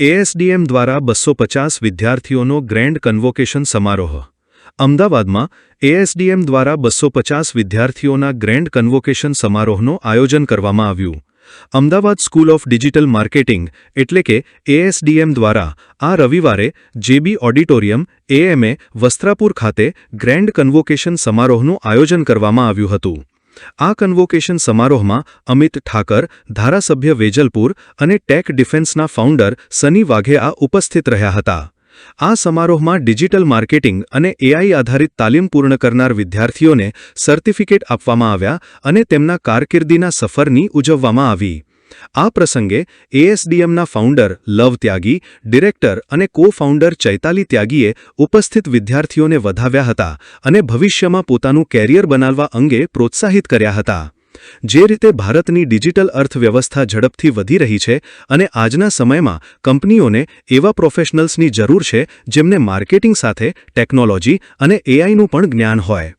એએસડીએમ દ્વારા 250 વિદ્યાર્થીઓનો grand convocation સમારોહ. અમદાવાદમાં એએસડીએમ દ્વારા 250 વિદ્યાર્થીઓના ગ્રેન્ડ કન્વોકેશન સમારોહનું આયોજન કરવામાં આવ્યું. Ahmedabad school of digital marketing એટલે કે એએસડીએમ દ્વારા આ રવિવારે જેબી ઓડિટોરિયમ એએમએ વસ્ત્રાપુર ખાતે ગ્રેન્ડ કન્વોકેશન સમારોહનું આયોજન કરવામાં આવ્યું હતું. આ કન્વોકેશન સમારોહમાં અમિત ઠાકર, ધારાસભ્ય વેજલપુર અને ટેક ડિફેન્સના ફાઉન્ડર સની વાઘેલા ઉપસ્થિત રહ્યા હતા. આ સમારોહમાં ડિજિટલ માર્કેટિંગ અને એઆઈ આધારિત તાલીમ પૂર્ણ કરનાર વિદ્યાર્થીઓને સર્ટિફિકેટ આપવામાં આવ્યા અને તેમના કારકિર્દીના સફરની ઉજવવામાં આવી. આ પ્રસંગે એએસડીએમના ફાઉન્ડર લવ ત્યાગી, ડિરેક્ટર અને કો-ફાઉન્ડર ચૈતાલી ત્યાગીએ ઉપસ્થિત વિદ્યાર્થીઓને વધાવ્યા હતા અને ભવિષ્યમાં પોતાનું કેરિયર બનાવવા અંગે પ્રોત્સાહિત કર્યા હતા. જે રીતે ભારતની ડિજિટલ અર્થવ્યવસ્થા ઝડપથી વધી રહી છે અને આજના સમયમાં કંપનીઓને એવા પ્રોફેશનલ્સની જરૂર છે જેમને માર્કેટિંગ સાથે ટેકનોલોજી અને એઆઈનું પણ જ્ઞાન હોય.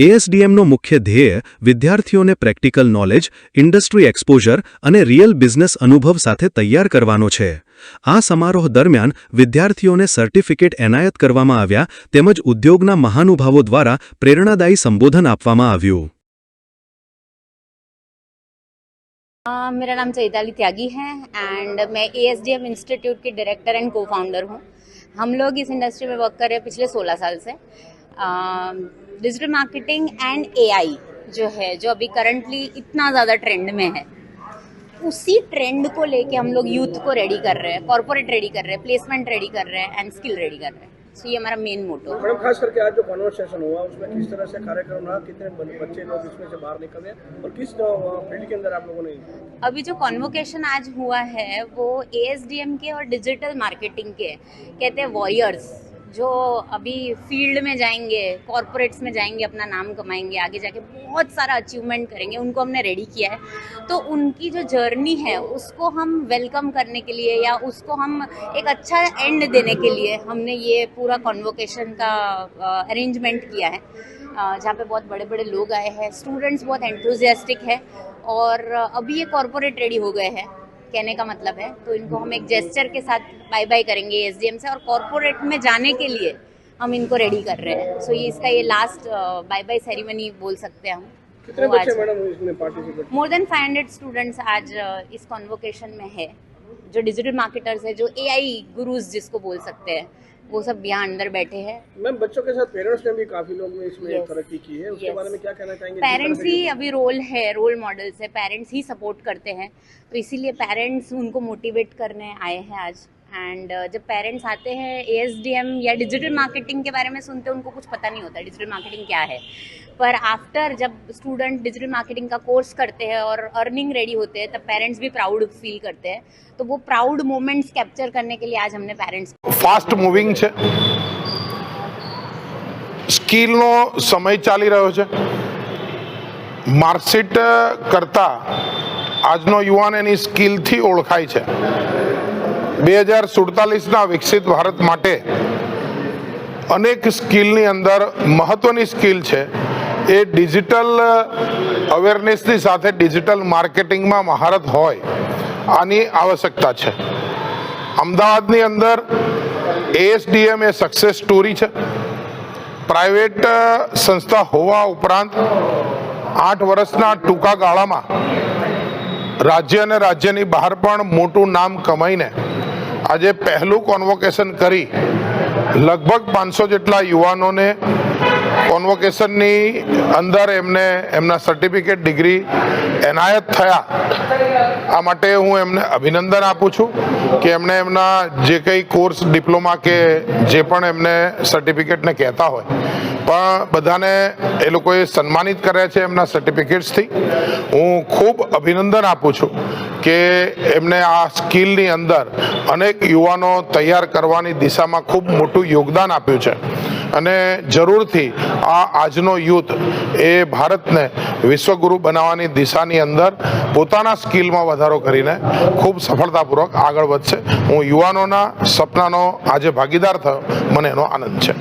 એએસડીએમનો મુખ્ય ધ્યેય વિદ્યાર્થીઓને પ્રેક્ટિકલ નોલેજ, ઇન્ડસ્ટ્રી એક્સપોઝર અને રિયલ બિઝનેસ અનુભવ સાથે તૈયાર કરવાનો છે. આ સમારોહ દરમિયાન વિદ્યાર્થીઓને સર્ટિફિકેટ એનાયત કરવામાં આવ્યા તેમજ ઉદ્યોગના મહાનુભાવો દ્વારા પ્રેરણાદાયી સંબોધન આપવામાં આવ્યું. मेरा नाम चैताली त्यागी है एंड मैं एएसडीएम इंस्टीट्यूट की डायरेक्टर एंड को फाउंडर हूँ. हम लोग इस इंडस्ट्री में वर्क कर रहे हैं पिछले 16 साल से. डिजिटल मार्केटिंग एंड एआई जो है, जो अभी करंटली इतना ज़्यादा ट्रेंड में है, उसी ट्रेंड को लेके हम लोग यूथ को रेडी कर रहे हैं, कॉर्पोरेट रेडी कर रहे हैं, प्लेसमेंट रेडी कर रहे हैं एंड स्किल रेडी कर रहे हैं. सो ये हमारा मेन मोटो है. मैडम, खास करके आज जो कन्वर्सेशन हुआ उसमें किस तरह से कार्यक्रम रहा, कितने बच्चे लोग इसमें से बाहर निकले और किस फील्ड के अंदर आप लोगों ने अभी जो कॉन्वोकेशन आज हुआ है वो एएसडीएम के और डिजिटल मार्केटिंग के कहते हैं वॉरियर्स, जो अभी फील्ड में जाएंगे, कॉर्पोरेट्स में जाएंगे, अपना नाम कमाएंगे, आगे जाके बहुत सारा अचीवमेंट करेंगे, उनको हमने रेडी किया है. तो उनकी जो जर्नी है उसको हम वेलकम करने के लिए या उसको हम एक अच्छा एंड देने के लिए हमने ये पूरा कॉन्वोकेशन का अरेंजमेंट किया है, जहाँ पे बहुत बड़े बड़े लोग आए हैं. स्टूडेंट्स बहुत एंथुजियास्टिक है और अभी ये कॉर्पोरेट रेडी हो गए हैं, कहने का मतलब है. तो इनको हम एक जेस्चर के साथ बाय बाय करेंगे एसडीएम से और कॉर्पोरेट में जाने के लिए हम इनको रेडी कर रहे हैं. सो ये इसका ये लास्ट बाय बाय सेरेमनी बोल सकते हैं हम. कितने बच्चे मैडम इसमें पार्टिसिपेट? मोर देन 500 स्टूडेंट्स आज इस कॉन्वोकेशन में है, जो डिजिटल मार्केटर्स है, जो एआई गुरुज जिसको बोल सकते हैं, वो सब यहाँ अंदर बैठे हैं. मैम, बच्चों के साथ पेरेंट्स ने भी काफी लोग इसमें तरक्की की है, उसके बारे में क्या कहना चाहेंगे? पेरेंट्स ही अभी रोल है, रोल मॉडल्स है, पेरेंट्स ही सपोर्ट करते हैं. तो इसीलिए पेरेंट्स उनको मोटिवेट करने आए हैं आज. एंड जब पेरेंट्स आते हैं एएसडीएम या डिजिटल मार्केटिंग के बारे में सुनते हैं, उनको कुछ पता नहीं होता डिजिटल मार्केटिंग क्या है. पर आफ्टर जब स्टूडेंट डिजिटल मार्केटिंग का कोर्स करते हैं और अर्निंग रेडी होते हैं, तब पेरेंट्स भी प्राउड फील करते हैं. तो वो प्राउड मोमेंट्स कैप्चर करने के लिए आज हमने पेरेंट्स फास्ट मूविंग છે, સ્કિલનો સમય ચાલી રહ્યો છે. માર્કશીટ કરતા આજનો યુવાન એની સ્કિલથી ઓળખાય છે. 2047ના વિકસિત ભારત માટે અનેક સ્કિલની અંદર મહત્વની સ્કિલ છે એ ડિજિટલ અવેરનેસની સાથે ડિજિટલ માર્કેટિંગમાં મહારત હોય આની આવશ્યકતા છે. અમદાવાદની અંદર એએસડીએમ એ સક્સેસ સ્ટોરી છે. પ્રાઇવેટ સંસ્થા હોવા ઉપરાંત 8 વર્ષના ટૂંકા ગાળામાં રાજ્ય અને રાજ્યની બહાર પણ મોટું નામ કમાઈને આજે પહેલું કોન્વોકેશન કરી લગભગ 500 જેટલા યુવાનોને કોન્વોકેશનની અંદર એમને એમના સર્ટિફિકેટ, ડિગ્રી એનાયત થયા. આ માટે હું એમને અભિનંદન આપું છું કે એમણે એમના જે કંઈ કોર્સ, ડિપ્લોમા કે જે પણ એમને સર્ટિફિકેટને કહેતા હોય, પણ બધાને એ લોકોએ સન્માનિત કર્યા છે એમના સર્ટિફિકેટ્સથી. હું ખૂબ અભિનંદન આપું છું કે એમને આ સ્કિલની અંદર અનેક યુવાનો તૈયાર કરવાની દિશામાં ખૂબ મોટું યોગદાન આપ્યું છે. અને જરૂરથી આ આજનો યુથ એ ભારતને વિશ્વગુરુ બનાવવાની દિશાની અંદર પોતાના સ્કિલમાં વધારો કરીને ખૂબ સફળતાપૂર્વક આગળ વધશે. હું યુવાનોના સપનાનો આજે ભાગીદાર થયો, મને એનો આનંદ છે.